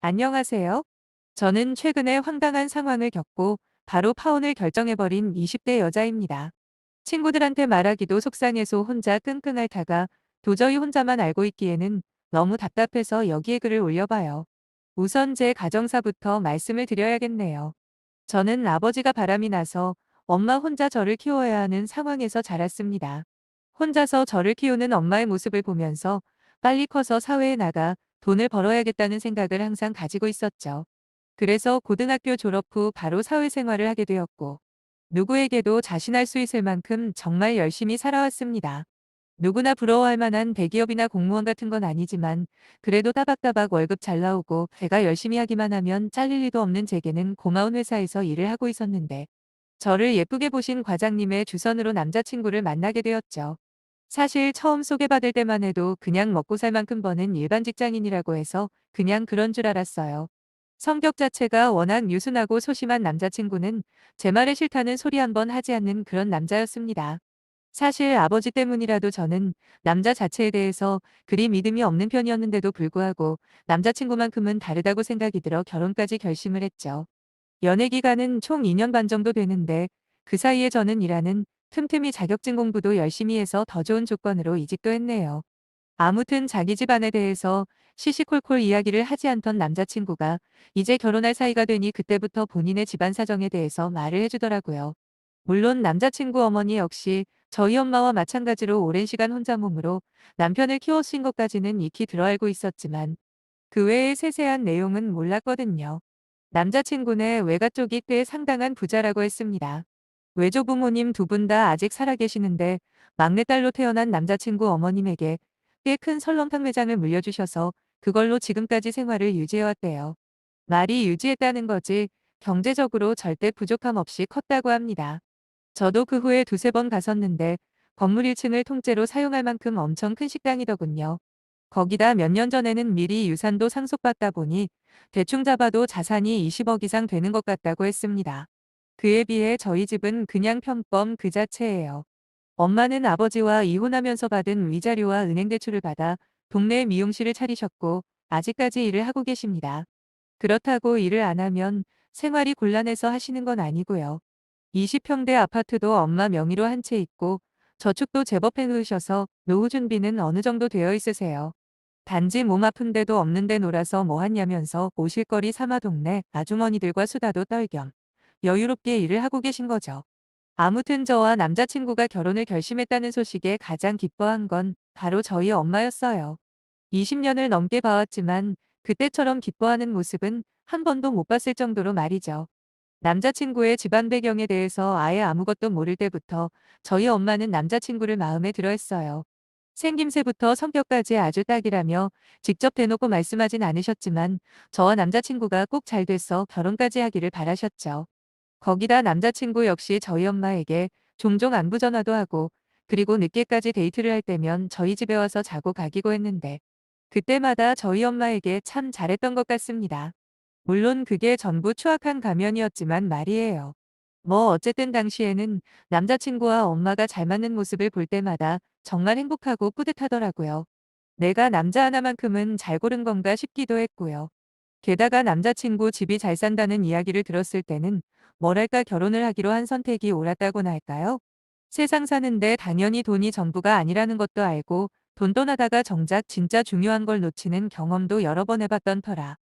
안녕하세요. 저는 최근에 황당한 상황을 겪고 바로 파혼을 결정해버린 20대 여자입니다. 친구들한테 말하기도 속상해서 혼자 끙끙 앓다가 도저히 혼자만 알고 있기에는 너무 답답해서 여기에 글을 올려봐요. 우선 제 가정사부터 말씀을 드려야겠네요. 저는 아버지가 바람이 나서 엄마 혼자 저를 키워야 하는 상황에서 자랐습니다. 혼자서 저를 키우는 엄마의 모습을 보면서 빨리 커서 사회에 나가 돈을 벌어야겠다는 생각을 항상 가지고 있었죠. 그래서 고등학교 졸업 후 바로 사회생활을 하게 되었고, 누구에게도 자신할 수 있을 만큼 정말 열심히 살아왔습니다. 누구나 부러워할 만한 대기업이나 공무원 같은 건 아니지만 그래도 따박따박 월급 잘 나오고 제가 열심히 하기만 하면 잘릴 리도 없는 제게는 고마운 회사에서 일을 하고 있었는데 저를 예쁘게 보신 과장님의 주선으로 남자친구를 만나게 되었죠. 사실 처음 소개받을 때만 해도 그냥 먹고 살 만큼 버는 일반 직장인이라고 해서 그냥 그런 줄 알았어요. 성격 자체가 워낙 유순하고 소심한 남자친구는 제 말에 싫다는 소리 한번 하지 않는 그런 남자였습니다. 사실 아버지 때문이라도 저는 남자 자체에 대해서 그리 믿음이 없는 편이었는데도 불구하고 남자친구만큼은 다르다고 생각이 들어 결혼까지 결심을 했죠. 연애 기간은 총 2년 반 정도 되는데 그 사이에 저는 일하는 틈틈이 자격증 공부도 열심히 해서 더 좋은 조건으로 이직도 했네요. 아무튼 자기 집안에 대해서 시시콜콜 이야기를 하지 않던 남자친구가 이제 결혼할 사이가 되니 그때부터 본인의 집안 사정에 대해서 말을 해주더라고요. 물론 남자친구 어머니 역시 저희 엄마와 마찬가지로 오랜 시간 혼자 몸으로 남편을 키워신 것까지는 익히 들어알고 있었지만 그 외의 세세한 내용은 몰랐거든요. 남자친구네 외가 쪽이 꽤 상당한 부자라고 했습니다. 외조부모님 두 분 다 아직 살아계시는데 막내딸로 태어난 남자친구 어머님에게 꽤 큰 설렁탕 매장을 물려주셔서 그걸로 지금까지 생활을 유지해왔대요. 말이 유지했다는 거지 경제적으로 절대 부족함 없이 컸다고 합니다. 저도 그 후에 두세 번 갔었는데 건물 1층을 통째로 사용할 만큼 엄청 큰 식당이더군요. 거기다 몇 년 전에는 미리 유산도 상속받다 보니 대충 잡아도 자산이 20억 이상 되는 것 같다고 했습니다. 그에 비해 저희 집은 그냥 평범 그 자체예요. 엄마는 아버지와 이혼하면서 받은 위자료와 은행 대출을 받아 동네 미용실을 차리셨고 아직까지 일을 하고 계십니다. 그렇다고 일을 안 하면 생활이 곤란해서 하시는 건 아니고요. 20평대 아파트도 엄마 명의로 한 채 있고 저축도 제법 해놓으셔서 노후 준비는 어느 정도 되어 있으세요. 단지 몸 아픈 데도 없는데 놀아서 뭐 하냐면서 오실거리 삼아 동네 아주머니들과 수다도 떨 겸 여유롭게 일을 하고 계신 거죠. 아무튼 저와 남자친구가 결혼을 결심했다는 소식에 가장 기뻐한 건 바로 저희 엄마였어요. 20년을 넘게 봐왔지만 그때처럼 기뻐하는 모습은 한 번도 못 봤을 정도로 말이죠. 남자친구의 집안 배경에 대해서 아예 아무것도 모를 때부터 저희 엄마는 남자친구를 마음에 들어 했어요. 생김새부터 성격까지 아주 딱이라며 직접 대놓고 말씀하진 않으셨지만 저와 남자친구가 꼭 잘 돼서 결혼까지 하기를 바라셨죠. 거기다 남자친구 역시 저희 엄마에게 종종 안부 전화도 하고 그리고 늦게까지 데이트를 할 때면 저희 집에 와서 자고 가기도 했는데 그때마다 저희 엄마에게 참 잘했던 것 같습니다. 물론 그게 전부 추악한 가면이었지만 말이에요. 뭐 어쨌든 당시에는 남자친구와 엄마가 잘 맞는 모습을 볼 때마다 정말 행복하고 뿌듯하더라고요. 내가 남자 하나만큼은 잘 고른 건가 싶기도 했고요. 게다가 남자친구 집이 잘 산다는 이야기를 들었을 때는 뭐랄까 결혼을 하기로 한 선택이 옳았다고나 할까요? 세상 사는데 당연히 돈이 전부가 아니라는 것도 알고 돈 떠나다가 정작 진짜 중요한 걸 놓치는 경험도 여러 번 해봤던 터라.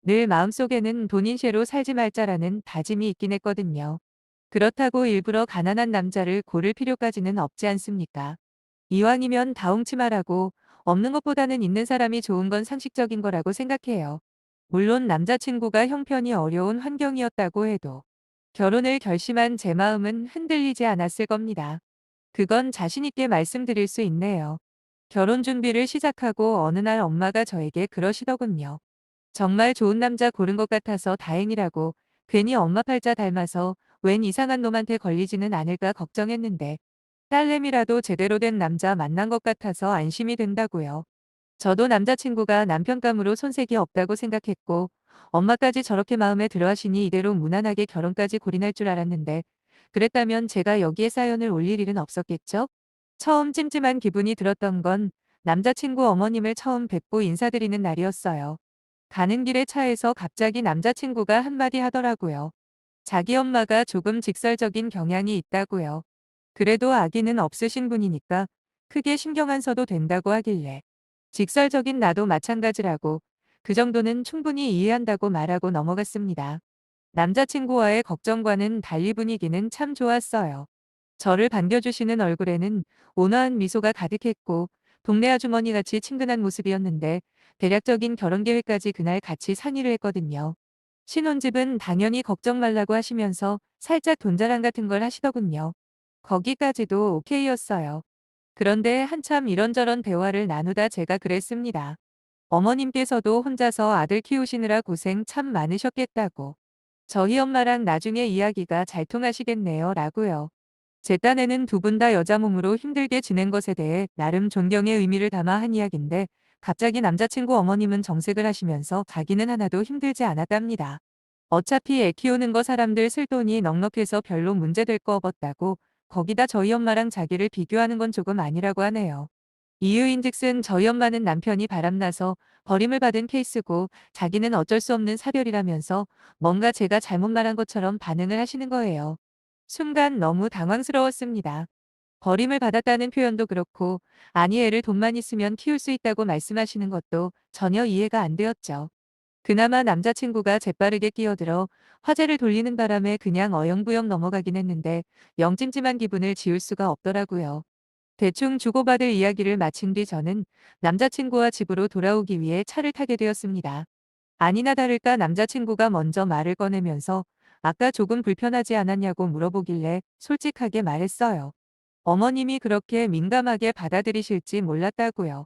늘 마음속에는 돈인쉐로 살지 말자라는 다짐이 있긴 했거든요. 그렇다고 일부러 가난한 남자를 고를 필요까지는 없지 않습니까? 이왕이면 다홍치 말하고 없는 것보다는 있는 사람이 좋은 건 상식적인 거라고 생각해요. 물론 남자친구가 형편이 어려운 환경이었다고 해도 결혼을 결심한 제 마음은 흔들리지 않았을 겁니다. 그건 자신있게 말씀드릴 수 있네요. 결혼 준비를 시작하고 어느 날 엄마가 저에게 그러시더군요. 정말 좋은 남자 고른 것 같아서 다행이라고 괜히 엄마 팔자 닮아서 웬 이상한 놈한테 걸리지는 않을까 걱정했는데 딸내미라도 제대로 된 남자 만난 것 같아서 안심이 된다고요. 저도 남자친구가 남편감으로 손색이 없다고 생각했고 엄마까지 저렇게 마음에 들어하시니 이대로 무난하게 결혼까지 골인할 줄 알았는데 그랬다면 제가 여기에 사연을 올릴 일은 없었겠죠? 처음 찜찜한 기분이 들었던 건 남자친구 어머님을 처음 뵙고 인사드리는 날이었어요. 가는 길에 차에서 갑자기 남자친구가 한마디 하더라고요. 자기 엄마가 조금 직설적인 경향이 있다고요. 그래도 아기는 없으신 분이니까 크게 신경 안 써도 된다고 하길래 직설적인 나도 마찬가지라고 그 정도는 충분히 이해한다고 말하고 넘어갔습니다. 남자친구와의 걱정과는 달리 분위기는 참 좋았어요. 저를 반겨주시는 얼굴에는 온화한 미소가 가득했고 동네 아주머니같이 친근한 모습이었는데 대략적인 결혼 계획까지 그날 같이 상의를 했거든요. 신혼집은 당연히 걱정 말라고 하시면서 살짝 돈자랑 같은 걸 하시더군요. 거기까지도 오케이였어요. 그런데 한참 이런저런 대화를 나누다 제가 그랬습니다. 어머님께서도 혼자서 아들 키우시느라 고생 참 많으셨겠다고. 저희 엄마랑 나중에 이야기가 잘 통하시겠네요. 라고요. 제 딴에는 두 분 다 여자 몸으로 힘들게 지낸 것에 대해 나름 존경의 의미를 담아 한 이야기인데 갑자기 남자친구 어머님은 정색을 하시면서 자기는 하나도 힘들지 않았답니다. 어차피 애 키우는 거 사람들 쓸 돈이 넉넉해서 별로 문제될 거 없었다고 거기다 저희 엄마랑 자기를 비교하는 건 조금 아니라고 하네요. 이유인즉슨 저희 엄마는 남편이 바람나서 버림을 받은 케이스고 자기는 어쩔 수 없는 사별이라면서 뭔가 제가 잘못 말한 것처럼 반응을 하시는 거예요. 순간 너무 당황스러웠습니다. 버림을 받았다는 표현도 그렇고 아니 애를 돈만 있으면 키울 수 있다고 말씀하시는 것도 전혀 이해가 안 되었죠. 그나마 남자친구가 재빠르게 끼어들어 화제를 돌리는 바람에 그냥 어영부영 넘어가긴 했는데 영찜찜한 기분을 지울 수가 없더라고요. 대충 주고받을 이야기를 마친 뒤 저는 남자친구와 집으로 돌아오기 위해 차를 타게 되었습니다. 아니나 다를까 남자친구가 먼저 말을 꺼내면서 아까 조금 불편하지 않았냐고 물어보길래 솔직하게 말했어요. 어머님이 그렇게 민감하게 받아들이실지 몰랐다고요.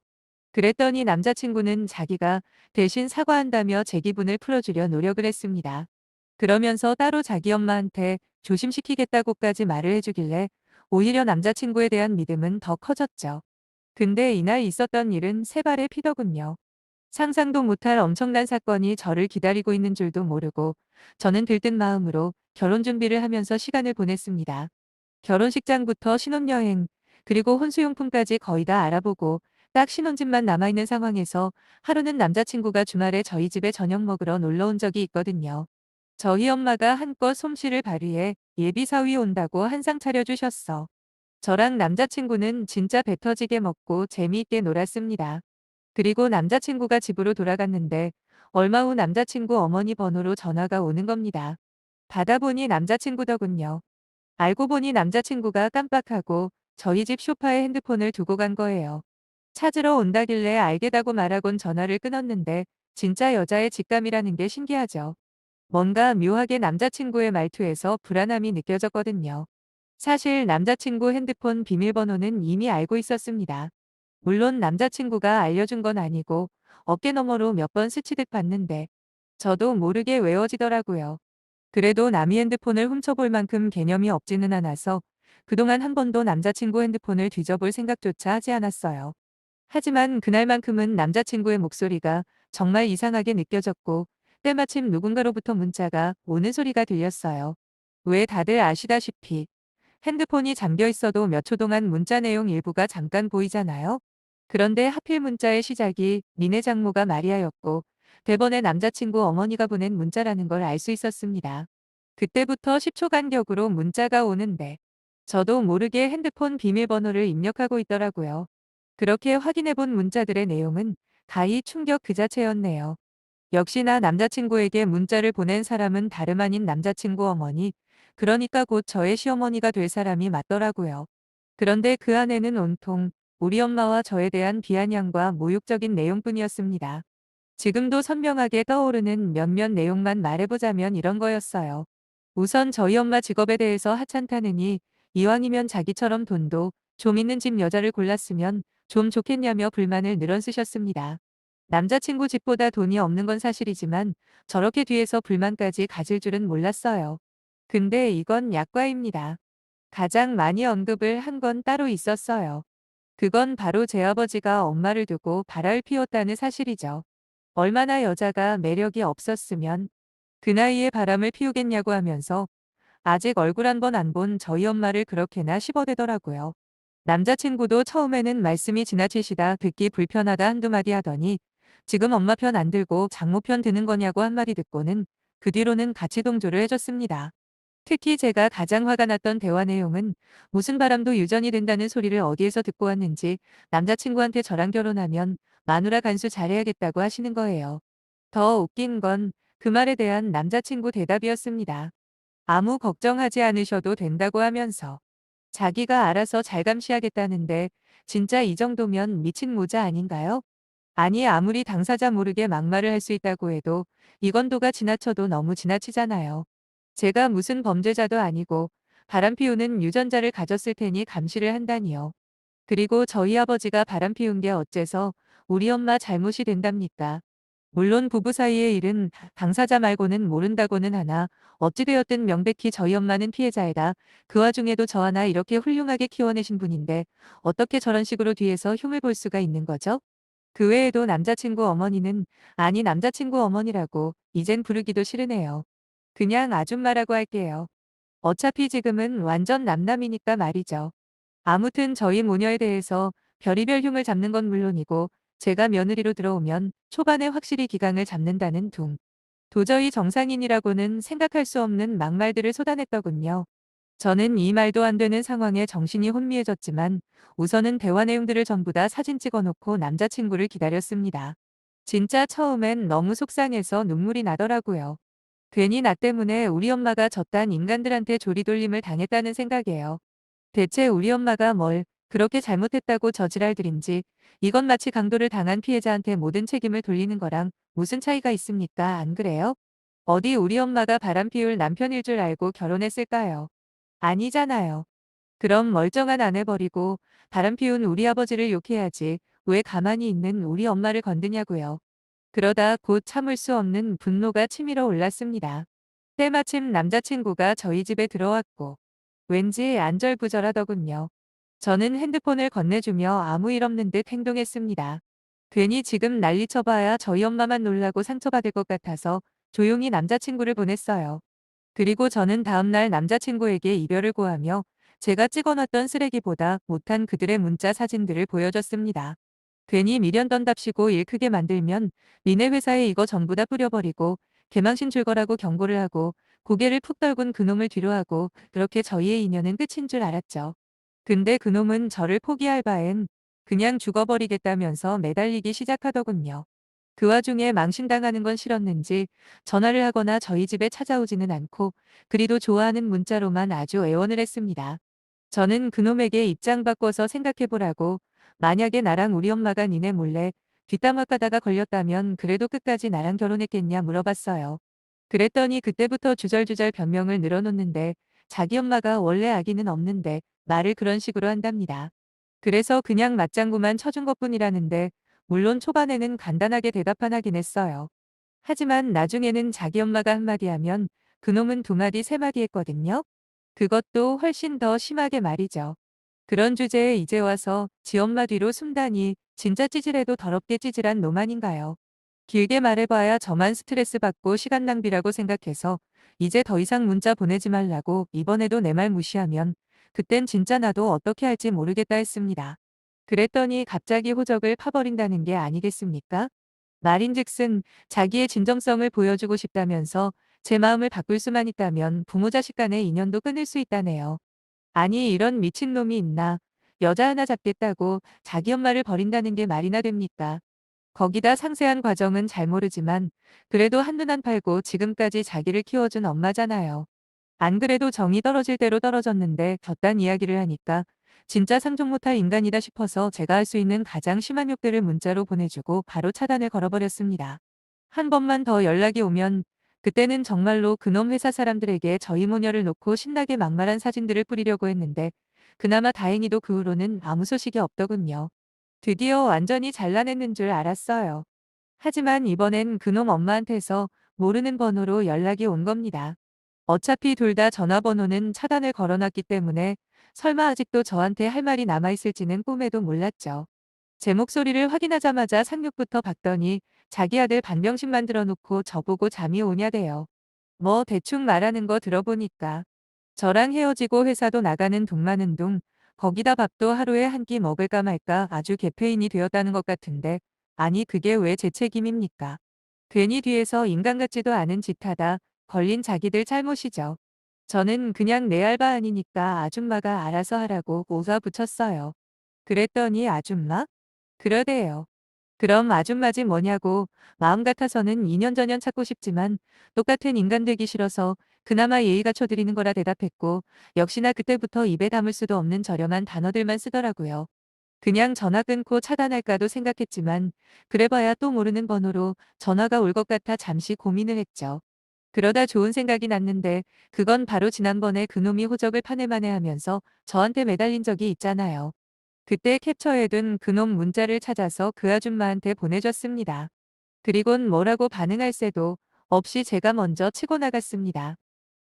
그랬더니 남자친구는 자기가 대신 사과한다며 제 기분을 풀어주려 노력을 했습니다. 그러면서 따로 자기 엄마한테 조심시키겠다고까지 말을 해주길래 오히려 남자친구에 대한 믿음은 더 커졌죠. 근데 이날 있었던 일은 세 발의 피더군요. 상상도 못할 엄청난 사건이 저를 기다리고 있는 줄도 모르고 저는 들뜬 마음으로 결혼 준비를 하면서 시간을 보냈습니다. 결혼식장부터 신혼여행, 그리고 혼수용품까지 거의 다 알아보고 딱 신혼집만 남아있는 상황에서 하루는 남자친구가 주말에 저희 집에 저녁 먹으러 놀러 온 적이 있거든요. 저희 엄마가 한껏 솜씨를 발휘해 예비 사위 온다고 한상 차려주셨어. 저랑 남자친구는 진짜 배 터지게 먹고 재미있게 놀았습니다. 그리고 남자친구가 집으로 돌아갔는데 얼마 후 남자친구 어머니 번호로 전화가 오는 겁니다. 받아보니 남자친구더군요. 알고 보니 남자친구가 깜빡하고 저희 집 소파에 핸드폰을 두고 간 거예요. 찾으러 온다길래 알겠다고 말하곤 전화를 끊었는데 진짜 여자의 직감이라는 게 신기하죠. 뭔가 묘하게 남자친구의 말투에서 불안함이 느껴졌거든요. 사실 남자친구 핸드폰 비밀번호는 이미 알고 있었습니다. 물론 남자친구가 알려준 건 아니고 어깨너머로 몇 번 스치듯 봤는데 저도 모르게 외워지더라고요. 그래도 남의 핸드폰을 훔쳐볼 만큼 개념이 없지는 않아서 그동안 한 번도 남자친구 핸드폰을 뒤져볼 생각조차 하지 않았어요. 하지만 그날만큼은 남자친구의 목소리가 정말 이상하게 느껴졌고 때마침 누군가로부터 문자가 오는 소리가 들렸어요. 왜 다들 아시다시피 핸드폰이 잠겨 있어도 몇 초 동안 문자 내용 일부가 잠깐 보이잖아요. 그런데 하필 문자의 시작이 니네 장모가 마리아였고 대번에 남자친구 어머니가 보낸 문자라는 걸 알 수 있었습니다. 그때부터 10초 간격으로 문자가 오는데 저도 모르게 핸드폰 비밀번호를 입력하고 있더라고요. 그렇게 확인해 본 문자들의 내용은 가히 충격 그 자체였네요. 역시나 남자친구에게 문자를 보낸 사람은 다름 아닌 남자친구 어머니, 그러니까 곧 저의 시어머니가 될 사람이 맞더라고요. 그런데 그 안에는 온통 우리 엄마와 저에 대한 비아냥과 모욕적인 내용뿐이었습니다. 지금도 선명하게 떠오르는 몇몇 내용만 말해보자면 이런 거였어요. 우선 저희 엄마 직업에 대해서 하찮다느니 이왕이면 자기처럼 돈도 좀 있는 집 여자를 골랐으면 좀 좋겠냐며 불만을 늘어쓰셨습니다. 남자친구 집보다 돈이 없는 건 사실이지만 저렇게 뒤에서 불만까지 가질 줄은 몰랐어요. 근데 이건 약과입니다. 가장 많이 언급을 한 건 따로 있었어요. 그건 바로 제 아버지가 엄마를 두고 바람을 피웠다는 사실이죠. 얼마나 여자가 매력이 없었으면 그 나이에 바람을 피우겠냐고 하면서 아직 얼굴 한 번 안 본 저희 엄마를 그렇게나 씹어대더라고요. 남자친구도 처음에는 말씀이 지나치시다 듣기 불편하다 한두 마디 하더니 지금 엄마 편 안 들고 장모 편 드는 거냐고 한마디 듣고는 그 뒤로는 같이 동조를 해줬습니다. 특히 제가 가장 화가 났던 대화 내용은 무슨 바람도 유전이 된다는 소리를 어디에서 듣고 왔는지 남자친구한테 저랑 결혼하면 마누라 간수 잘해야겠다고 하시는 거예요. 더 웃긴 건 그 말에 대한 남자친구 대답이었습니다. 아무 걱정하지 않으셔도 된다고 하면서 자기가 알아서 잘 감시하겠다는데 진짜 이 정도면 미친 모자 아닌가요? 아니 아무리 당사자 모르게 막말을 할 수 있다고 해도 이건 도가 지나쳐도 너무 지나치잖아요. 제가 무슨 범죄자도 아니고 바람 피우는 유전자를 가졌을 테니 감시를 한다니요. 그리고 저희 아버지가 바람 피운 게 어째서 우리 엄마 잘못이 된답니까? 물론 부부 사이의 일은 당사자 말고는 모른다고는 하나 어찌되었든 명백히 저희 엄마는 피해자이다. 그 와중에도 저 하나 이렇게 훌륭하게 키워내신 분인데 어떻게 저런 식으로 뒤에서 흉을 볼 수가 있는 거죠? 그 외에도 남자친구 어머니는 아니 남자친구 어머니라고 이젠 부르기도 싫으네요. 그냥 아줌마라고 할게요. 어차피 지금은 완전 남남이니까 말이죠. 아무튼 저희 모녀에 대해서 별의별 흉을 잡는 건 물론이고 제가 며느리로 들어오면 초반에 확실히 기강을 잡는다는 둥. 도저히 정상인이라고는 생각할 수 없는 막말들을 쏟아냈더군요. 저는 이 말도 안 되는 상황에 정신이 혼미해졌지만 우선은 대화 내용들을 전부 다 사진 찍어놓고 남자친구를 기다렸습니다. 진짜 처음엔 너무 속상해서 눈물이 나더라고요. 괜히 나 때문에 우리 엄마가 저딴 인간들한테 조리돌림을 당했다는 생각이에요. 대체 우리 엄마가 뭘 그렇게 잘못했다고 저지랄들인지 이건 마치 강도를 당한 피해자한테 모든 책임을 돌리는 거랑 무슨 차이가 있습니까? 안 그래요? 어디 우리 엄마가 바람 피울 남편일 줄 알고 결혼했을까요? 아니잖아요. 그럼 멀쩡한 아내 버리고 바람 피운 우리 아버지를 욕해야지 왜 가만히 있는 우리 엄마를 건드냐고요. 그러다 곧 참을 수 없는 분노가 치밀어 올랐습니다. 때마침 남자친구가 저희 집에 들어왔고 왠지 안절부절하더군요. 저는 핸드폰을 건네주며 아무 일 없는 듯 행동했습니다. 괜히 지금 난리쳐봐야 저희 엄마만 놀라고 상처받을 것 같아서 조용히 남자친구를 보냈어요. 그리고 저는 다음날 남자친구에게 이별을 고하며 제가 찍어놨던 쓰레기보다 못한 그들의 문자 사진들을 보여줬습니다. 괜히 미련 떤답시고 일 크게 만들면 니네 회사에 이거 전부 다 뿌려버리고 개망신 줄 거라고 경고를 하고 고개를 푹 떨군 그놈을 뒤로하고 그렇게 저희의 인연은 끝인 줄 알았죠. 근데 그놈은 저를 포기할 바엔 그냥 죽어버리겠다면서 매달리기 시작하더군요. 그 와중에 망신당하는 건 싫었는지 전화를 하거나 저희 집에 찾아오지는 않고 그리도 좋아하는 문자로만 아주 애원을 했습니다. 저는 그놈에게 입장 바꿔서 생각해보라고 만약에 나랑 우리 엄마가 니네 몰래 뒷담화 까다가 걸렸다면 그래도 끝까지 나랑 결혼했겠냐 물어봤어요. 그랬더니 그때부터 주절주절 변명을 늘어놓는데 자기 엄마가 원래 아기는 없는데 말을 그런 식으로 한답니다. 그래서 그냥 맞장구만 쳐준 것뿐이라는데 물론 초반에는 간단하게 대답만 하긴 했어요. 하지만 나중에는 자기 엄마가 한마디 하면 그놈은 두 마디 세 마디 했거든요. 그것도 훨씬 더 심하게 말이죠. 그런 주제에 이제 와서 지 엄마 뒤로 숨다니 진짜 찌질해도 더럽게 찌질한 놈 아닌가요? 길게 말해봐야 저만 스트레스 받고 시간 낭비라고 생각해서 이제 더 이상 문자 보내지 말라고 이번에도 내 말 무시하면 그땐 진짜 나도 어떻게 할지 모르겠다 했습니다. 그랬더니 갑자기 호적을 파버린다는 게 아니겠습니까? 말인즉슨 자기의 진정성을 보여주고 싶다면서 제 마음을 바꿀 수만 있다면 부모 자식 간의 인연도 끊을 수 있다네요. 아니 이런 미친놈이 있나. 여자 하나 잡겠다고 자기 엄마를 버린다는 게 말이나 됩니까? 거기다 상세한 과정은 잘 모르지만 그래도 한눈 안 팔고 지금까지 자기를 키워준 엄마잖아요. 안 그래도 정이 떨어질 대로 떨어졌는데 덧단 이야기를 하니까 진짜 상종 못할 인간이다 싶어서 제가 할 수 있는 가장 심한 욕들을 문자로 보내주고 바로 차단을 걸어버렸습니다. 한 번만 더 연락이 오면 그때는 정말로 그놈 회사 사람들에게 저희 모녀를 놓고 신나게 막말한 사진들을 뿌리려고 했는데 그나마 다행히도 그 후로는 아무 소식이 없더군요. 드디어 완전히 잘라냈는 줄 알았어요. 하지만 이번엔 그놈 엄마한테서 모르는 번호로 연락이 온 겁니다. 어차피 둘 다 전화번호는 차단을 걸어놨기 때문에 설마 아직도 저한테 할 말이 남아있을지는 꿈에도 몰랐죠. 제 목소리를 확인하자마자 상륙부터 받더니 자기 아들 반병신 만들어 놓고 저보고 잠이 오냐대요. 뭐 대충 말하는 거 들어보니까 저랑 헤어지고 회사도 나가는 둥 마는 둥 거기다 밥도 하루에 한 끼 먹을까 말까 아주 개페인이 되었다는 것 같은데 아니 그게 왜 제 책임입니까? 괜히 뒤에서 인간 같지도 않은 짓 하다 걸린 자기들 잘못이죠. 저는 그냥 내 알바 아니니까 아줌마가 알아서 하라고 오가 붙였어요. 그랬더니 아줌마? 그러대요. 그럼 아줌마지 뭐냐고 마음 같아서는 2년 전년 찾고 싶지만 똑같은 인간 되기 싫어서 그나마 예의 갖춰드리는 거라 대답했고 역시나 그때부터 입에 담을 수도 없는 저렴한 단어들만 쓰더라고요. 그냥 전화 끊고 차단할까도 생각했지만 그래봐야 또 모르는 번호로 전화가 올 것 같아 잠시 고민을 했죠. 그러다 좋은 생각이 났는데 그건 바로 지난번에 그놈이 호적을 파내만해하면서 저한테 매달린 적이 있잖아요. 그때 캡처해둔 그놈 문자를 찾아서 그 아줌마한테 보내줬습니다. 그리곤 뭐라고 반응할 새도 없이 제가 먼저 치고 나갔습니다.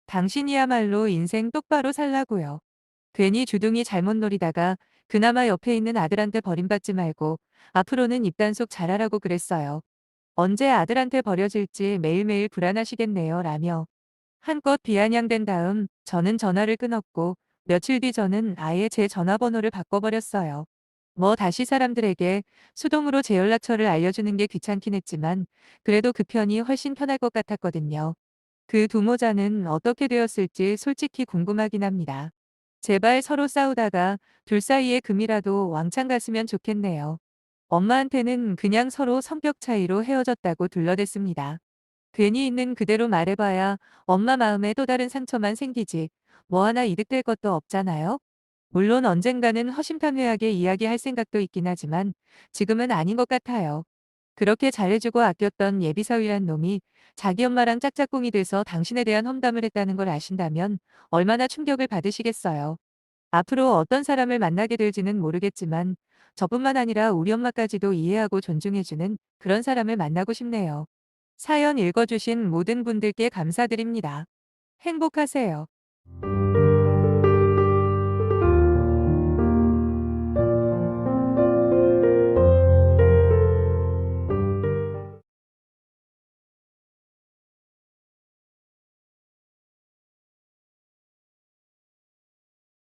당신이야말로 인생 똑바로 살라고요. 괜히 주둥이 잘못 노리다가 그나마 옆에 있는 아들한테 버림받지 말고 앞으로는 입단속 잘하라고 그랬어요. 언제 아들한테 버려질지 매일매일 불안하시겠네요. 라며 한껏 비아냥된 다음 저는 전화를 끊었고 며칠 뒤 저는 아예 제 전화번호를 바꿔버렸어요. 뭐 다시 사람들에게 수동으로 제 연락처를 알려주는 게 귀찮긴 했지만 그래도 그 편이 훨씬 편할 것 같았거든요. 그 두 모자는 어떻게 되었을지 솔직히 궁금하긴 합니다. 제발 서로 싸우다가 둘 사이에 금이라도 왕창 갔으면 좋겠네요. 엄마한테는 그냥 서로 성격 차이로 헤어졌다고 둘러댔습니다. 괜히 있는 그대로 말해봐야 엄마 마음에 또 다른 상처만 생기지 뭐 하나 이득될 것도 없잖아요. 물론 언젠가는 허심탄회하게 이야기할 생각도 있긴 하지만 지금은 아닌 것 같아요. 그렇게 잘해주고 아꼈던 예비사위란 놈이 자기 엄마랑 짝짝꿍이 돼서 당신에 대한 험담을 했다는 걸 아신다면 얼마나 충격을 받으시겠어요. 앞으로 어떤 사람을 만나게 될지는 모르겠지만 저뿐만 아니라 우리 엄마까지도 이해하고 존중해주는 그런 사람을 만나고 싶네요. 사연 읽어주신 모든 분들께 감사드립니다. 행복하세요.